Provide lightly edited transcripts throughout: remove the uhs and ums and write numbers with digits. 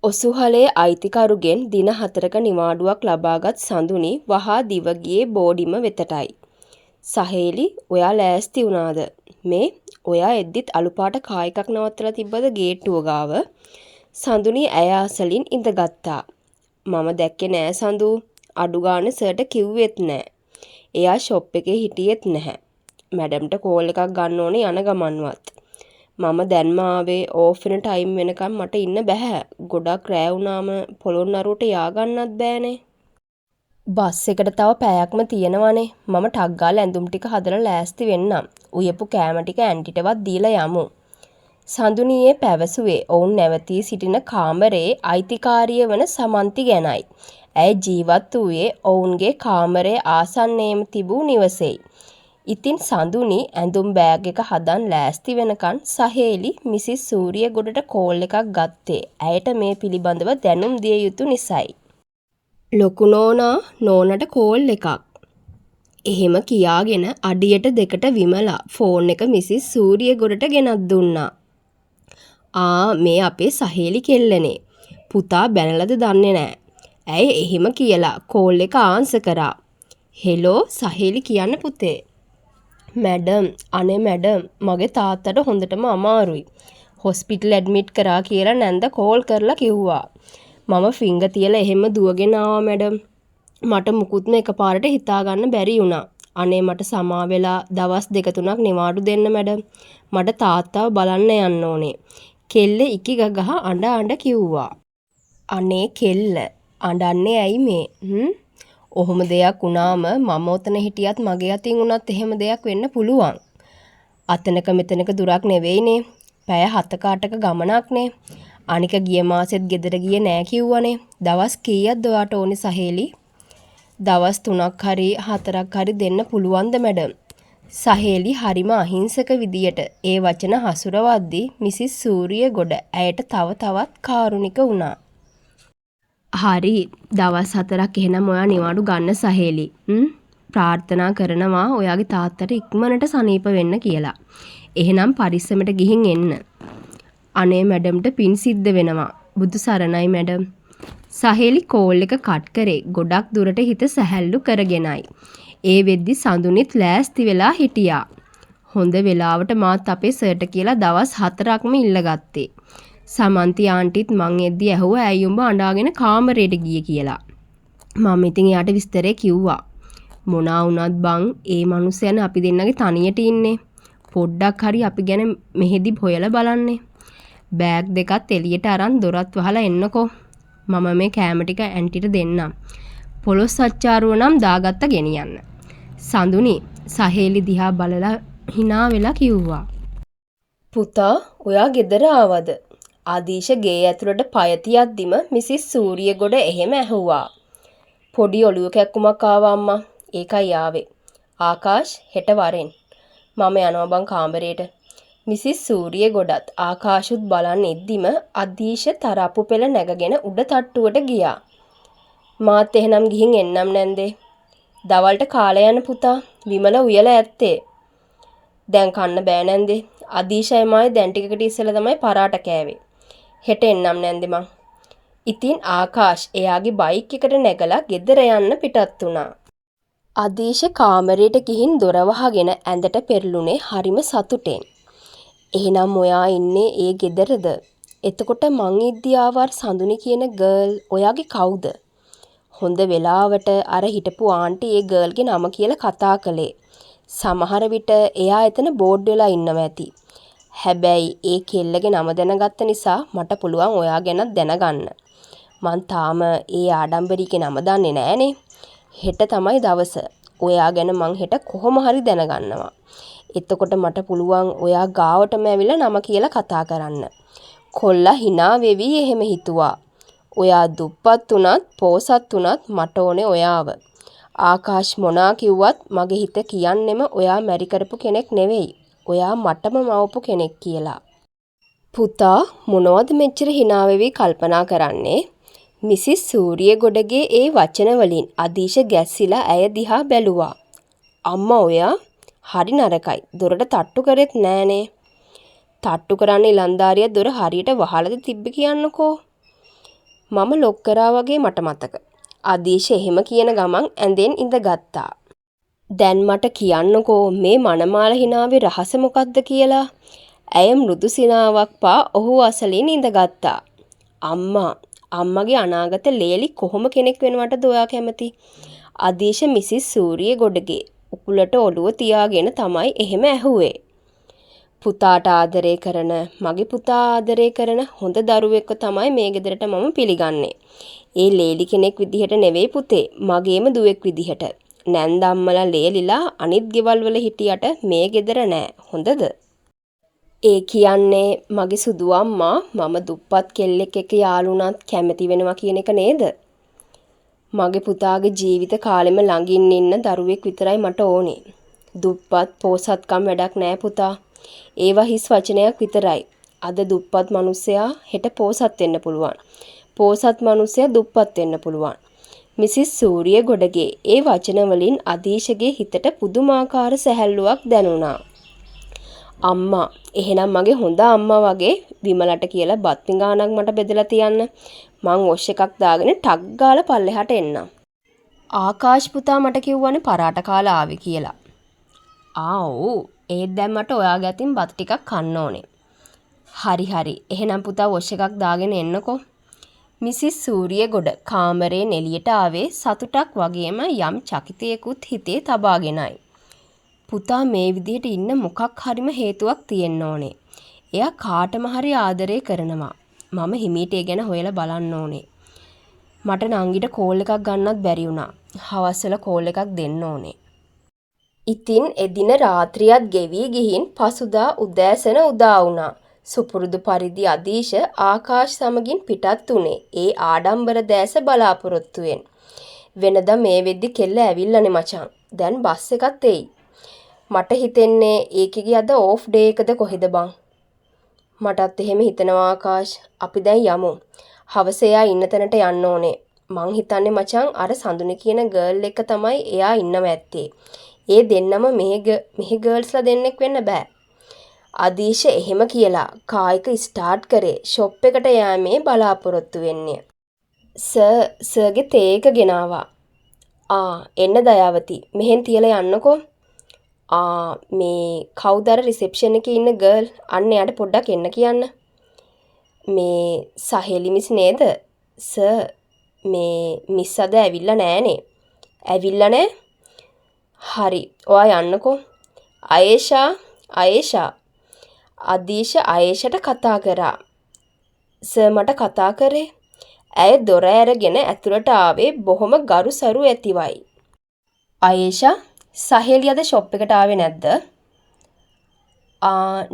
ඔසුහලේ අයිතිකරුගෙන් දින 4ක නිවාඩුවක් ලබාගත් සඳුනි වහා දිව ගියේ බෝඩිම වෙතටයි. සහේලි ඔයා ලෑස්ති වුණාද? මේ ඔයා එද්දිත් අලුපාට කාර් එකක් නවත්තලා තිබ්බද ගේට්ටුව ගාව? සඳුනි ඇය අසලින් ඉඳගත්තා. මම දැක්කේ නෑ සඳු. අඩු ගානේ සර්ට කිව්වෙත් නෑ. එයා ෂොප් එකේ හිටියෙත් නැහැ. මැඩම්ට කෝල් එකක් ගන්න ඕනේ යන ගමන්වත්. මම දැන්ම ආවේ ඕෆ් වෙන ටයිම් වෙනකම් මට ඉන්න බෑ. ගොඩක් රෑ වුණාම පොළොන්නරුවට යආගන්නත් බෑනේ. බස් එකට තව පැයක්ම තියෙනවනේ. මම ටක් ගාලා ඇඳුම් ටික හදලා ලෑස්ති වෙන්නම්. උයපු කෑම ටික ඇන්ටිටවත් දීලා යමු. සඳුනියේ පැවසුවේ ඔවුන් නැවතී සිටින කාමරයේ අයිතිකාරිය වන සමන්ති ගැනයි. ඇය ජීවත් වූයේ ඔවුන්ගේ කාමරයේ ආසන්නයේම තිබූ නිවසේයි. ඉතින් සඳුනි ඇඳුම් බෑග් එක හදන් ලෑස්ති වෙනකන් සහේලි මිසිස් සූරියගොඩට කෝල් එකක් ගත්තේ ඇයට මේ පිළිබඳව දැනුම් දිය යුතු නිසයි. ලොකු නෝනා නෝනට කෝල් එකක්. එහෙම කියාගෙන අඩියට දෙකට විමලා ෆෝන් එක මිසිස් සූරියගොඩට ගෙනත් දුන්නා. මේ අපේ සහේලි කෙල්ලනේ. පුතා බැනලද දන්නේ නෑ. ඇය එහෙම කියලා කෝල් එක ආන්සර් කරා. හෙලෝ සහේලි කියන්න පුතේ. මැඩම් අනේ මැඩම් මගේ තාත්තට හොඳටම අමාරුයි. හොස්පිටල් ඇඩ්මිට් කරා කියලා නැන්ද කෝල් කරලා කිව්වා. මම ෆිංගර් තියලා එහෙම දුවගෙන ආවා මැඩම්. මට මුකුත්ම එකපාරට හිතා ගන්න බැරි වුණා. අනේ මට සමා වෙලා දවස් 2-3ක් නිවාඩු දෙන්න මැඩම්. මට තාත්තව බලන්න යන්න ඕනේ. කෙල්ල ඉකි ගගහ අඬ කිව්වා. අනේ කෙල්ල අඬන්නේ ඇයි මේ? ඔහොම දෙයක් වුණාම මම ඔතන හිටියත් මගේ අතින් වුණත් එහෙම දෙයක් වෙන්න පුළුවන්. අතනක මෙතනක දුරක් නෙවෙයිනේ. පැය 7-8ක ගමනක්නේ. අනික ගිය මාසෙත් ගෙදර ගියේ නෑ කිව්වනේ. දවස් කීයක්ද ඔයාට ඕනේ සහේලි? දවස් 3ක් හරි 4ක් හරි දෙන්න පුළුවන්ද මැඩම්? සහේලි හරිම අහිංසක විදියට ඒ වචන හසුරවද්දී මිසිස් සූරියගොඩ ඇයට තව තවත් කාරුණික වුණා. හරි දවස් 4ක් එහෙනම් ඔයා නිවාඩු ගන්න සහේලි. ප්‍රාර්ථනා කරනවා ඔයාගේ තාත්තට ඉක්මනට සනීප වෙන්න කියලා. එහෙනම් පරිස්සමට ගිහින් එන්න. අනේ මැඩම්ට පින් සිද්ධ වෙනවා. බුදු සරණයි මැඩම්. සහේලි කෝල් එක කට් කරේ ගොඩක් දුරට හිත සැහැල්ලු කරගෙනයි. ඒ වෙද්දි සඳුනිත් ලෑස්ති වෙලා හිටියා. හොඳ වෙලාවට මාත් අපේ සර්ට කියලා දවස් 4ක්ම ඉල්ලගත්තේ. සමන්ති ආන්ටිත් මං එද්දි ඇහුවා ඇයි උඹ අඬාගෙන කාමරයට ගියේ කියලා. මම ඉතින් එයාට විස්තරේ කිව්වා. මොනා වුණත් බං ඒ මිනිස්සයන් අපි දෙන්නගේ තනියට ඉන්නේ. පොඩ්ඩක් හරි අපි ගැන මෙහෙදි හොයලා බලන්නේ. බෑග් දෙකත් එළියට අරන් දොරත් වහලා එන්නකෝ. මම මේ කෑම ටික ඇන්ටිට දෙන්නම්. පොලොස් අච්චාරුව නම් දාගත්ත ගෙනියන්න. සඳුනි සහේලි දිහා බලලා hina වෙලා කිව්වා. පුතා ඔයා ගෙදර ආවද? ආදීශ ගේ ඇතුළට පය තියද්දිම මිසිස් සූරියගොඩ එහෙම ඇහුවා. පොඩි ඔළුව කැක්කුමක් ආවා අම්මා. ඒකයි ආවේ. ආකාශ් හෙට වරෙන්. මම යනවා බං කාමරේට. මිසිස් සූරියගොඩත් ආකාශුත් බලන් ඉද්දිම ආදීශ තරප්පු පෙළ නැගගෙන උඩ තට්ටුවට ගියා. මාත් එහෙනම් ගිහින් එන්නම් නැන්දේ. දවල්ට කාලය යන පුතා විමල උයලා ඇත්තේ. දැන් කන්න බෑ නැන්දේ. ආදීශයි මායි දැන් ටිකකට ඉස්සෙල්ලා තමයි පරාට කෑවේ. හෙට එන්නම් නැන්දේ මං. ඉතින් ආකාශ් එයාගේ බයික් එකට නැගලා ගෙදර යන්න පිටත් වුණා. ආදීශ කාමරයට ගිහින් දොර වහගෙන ඇඳට පෙරළුනේ හරිම සතුටෙන්. එහෙනම් ඔයා ඉන්නේ ඒ ගෙදරද? එතකොට මං ඉද්දියාවර් සඳුනි කියන ගර්ල් ඔයාගේ කවුද? හොඳ වෙලාවට අර හිටපු ආන්ටි ඒ ගර්ල්ගේ නම කියලා කතා කළේ. සමහර විට එයා එතන බෝඩ් වෙලා ඉන්නවා ඇති. හැබැයි ඒ කෙල්ලගේ නම දැනගත්ත නිසා මට පුළුවන් ඔයා ගැනත් දැනගන්න. මං තාම ඒ ආඩම්බරීගේ නම දන්නේ නෑනේ. හෙට තමයි දවස. ඔයා ගැන මං හෙට කොහොම හරි දැනගන්නවා. එතකොට මට පුළුවන් ඔයා ගාවටම ඇවිල්ලා නම කියලා කතා කරන්න. කොල්ලා hina වෙවි එහෙම හිතුවා. ඔයා දුප්පත් උනත් පෝසත් උනත් මට ඕනේ ඔයාව. ආකාශ් මොනා කිව්වත් මගේ හිත කියන්නෙම ඔයා මැරි කරපු කෙනෙක් නෙවෙයි. ඔයා මටම මවපු කෙනෙක් කියලා. පුතා මොනවද මෙච්චර hina වෙවි කල්පනා කරන්නේ? මිසිස් සූරියගොඩගේ ඒ වචන වලින් ආදීශ ගැස්සිලා ඇය දිහා බැලුවා. අම්මා ඔයා හරි නරකයි. දොරට තට්ටු කරෙත් නෑනේ. තට්ටු කරන්න ඉලන්දාරියා දොර හරියට වහලාද තිබ්බ කියන්නකෝ. මම ලොක් කරා වගේ මට මතක. අදීශ එහෙම කියන ගමන් ඇඳෙන් ඉඳගත්තා. දැන් මට කියන්නකෝ මේ මනමාල හිනාවේ රහස මොකක්ද කියලා. ඇය මෘදු සිනාවක් පා ඔහු අසලින් ඉඳගත්තා. අම්මගේ අනාගත ලේලි කොහොම කෙනෙක් වෙනවටද ඔයා කැමති? අදීශ මිසිස් සූරිය ගොඩගේ උකුලට ඔළුව තියාගෙන තමයි එහෙම ඇහුවේ. පුතාට ආදරය කරන, මගේ පුතා ආදරය කරන හොඳ දරුවෙක්ව තමයි මේ ගෙදරට මම පිළිගන්නේ. ඒ ලේලි කෙනෙක් විදිහට නෙවෙයි පුතේ, මගේම දුවෙක් විදිහට. නැන්දම්මලා ලේලිලා අනිත් ගෙවල් වල හිටියට මේ ගෙදර නෑ. හොඳද? ඒ කියන්නේ මගේ සුදු අම්මා මම දුප්පත් කෙල්ලෙක් එක්ක යාළුණත් කැමති වෙනවා කියන එක නේද? මගේ පුතාගේ ජීවිත කාලෙම ළඟින් ඉන්න දරුවෙක් විතරයි මට ඕනේ. දුප්පත් පෝසත්කම් වැඩක් නෑ පුතා. ඒවා හිස් වචනයක් විතරයි. අද දුප්පත් මිනිස්සයා හෙට පෝසත් වෙන්න පුළුවන්. පෝසත් මිනිස්සයා දුප්පත් වෙන්න පුළුවන්. මිසිස් සූරිය ගොඩගේ ඒ වචන වලින් අදීශගේ හිතට පුදුමාකාර සැහැල්ලුවක් දැනුණා. අම්මා, එහෙනම් මගේ හොඳ අම්මා වගේ විමලට කියලා බත් පිඟානක් මට බෙදලා තියන්න. මං වොෂ් එකක් දාගෙන ටක් ගාලා පල්ලෙහාට එන්නම්. ආකාශ් පුතා මට කිව්වනේ පරාට කාලා ආවේ කියලා. ඔව්. ඒත් දැන් මට ඔයාගේ අතින් බත් ටිකක් කන්න ඕනේ. හරි. එහෙනම් පුතා වොෂ් එකක් දාගෙන එන්නකෝ. මිසිස් සූරියගොඩ කාමරයෙන් එළියට ආවේ සතුටක් වගේම යම් චකිතයකුත් හිතේ තබාගෙනයි. පුතා මේ විදිහට ඉන්න මොකක් හරිම හේතුවක් තියෙන්න ඕනේ. එයා කාටම හරි ආදරය කරනවා. මම හිමීට ඒ ගැන හොයලා බලන්න ඕනේ. මට නංගිට කෝල් එකක් ගන්නත් බැරි වුණා. හවස් වල කෝල් එකක් දෙන්න ඕනේ. ඉතින් එදින රාත්‍රියත් ගෙවී ගිහින් පසුදා උදෑසන උදා වුණා. සුපුරුදු පරිදි අදීශ ආකාශ් සමගින් පිටත් උනේ ඒ ආඩම්බර දැස බලාපොරොත්තුවෙන්. වෙනදා මේ වෙද්දි කෙල්ල ඇවිල්ලානේ මචං. දැන් බස් එකත් එයි. මට හිතෙන්නේ ඒකෙගේ අද ඕෆ් ඩේ එකද කොහෙද බං. මටත් එහෙම හිතෙනවා ආකාශ්. අපි දැන් යමු. හවස එයා ඉන්න තැනට යන්න ඕනේ. මං හිතන්නේ මචං අර සඳුනි කියන ගර්ල් එක තමයි එයා ඉන්නව ඇත්තේ. ඒ දෙන්නම මෙහි ගර්ල්ස්ලා දෙන්නෙක් වෙන්න බෑ. අදීශ එහෙම කියලා කායික ස්ටාර්ට් කරේ ෂොප් එකට යෑමේ බලාපොරොත්තු වෙන්නේ. සර්ගේ තේ එක ගෙනාවා. එන්න දයාවති. මෙහෙන් තියලා යන්නකෝ. මේ කවුද අර රිසෙප්ෂන් එකේ ඉන්න ගර්ල්? අන්න එයාට පොඩ්ඩක් එන්න කියන්න. මේ සහේලි මිස් නේද? මේ මිස් අද ඇවිල්ලා නෑනේ. ඇවිල්ලා නෑ? හරි. ඔයා යන්නකෝ. ආයේෂා අදීශ ආයේෂට කතා කරා. මට කතා කරේ. ඇය දොර ඇරගෙන ඇතුළට ආවේ බොහොම ගරු සරු ඇතිවයි. ආයේෂා, සහේලිය අද ෂොප් එකට ආවේ නැද්ද?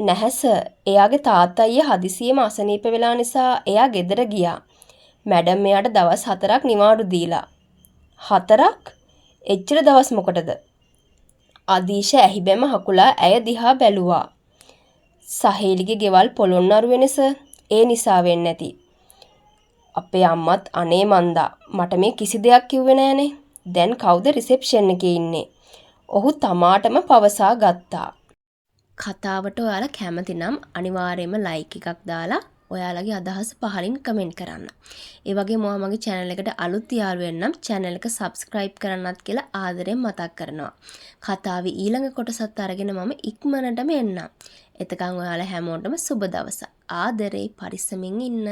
නැහැ සර්. එයාගේ තාත්තා අයියා හදිසියෙම අසනීප වෙලා නිසා එයා ගෙදර ගියා. මැඩම් එයාට දවස් 4ක් නිවාඩු දීලා. 4ක්? එච්චර දවස් මොකටද? අදීශ ඇහිබැම හකුලා ඇය දිහා බැලුවා. සහේලිගේ ගෙවල් පොළොන්නරුවේනේ සර්. ඒ නිසා වෙන්නේ නැති. අපේ අම්මත් අනේ මන්දා මට මේ කිසි දෙයක් කිව්වේ නෑනේ. දැන් කවුද රිසෙප්ෂන් එකේ ඉන්නේ? ඔහු තමාටම පවසා ගත්තා. කතාවට ඔයාලා කැමති නම් අනිවාර්යයෙන්ම ලයික් එකක් දාලා ඔයාලගේ අදහස් පහලින් කමෙන්ට් කරන්න. ඒ වගේම මගේ channel එකට අලුත් යාළුවෙන් නම් channel එක subscribe කරන්නත් කියලා ආදරෙන් මතක් කරනවා. කතාවේ ඊළඟ කොටසත් අරගෙන මම ඉක්මනටම එන්නම්. එතකන් ඔයාලා හැමෝටම සුබ දවසක්. ආදරේ පරිස්සමින් ඉන්න.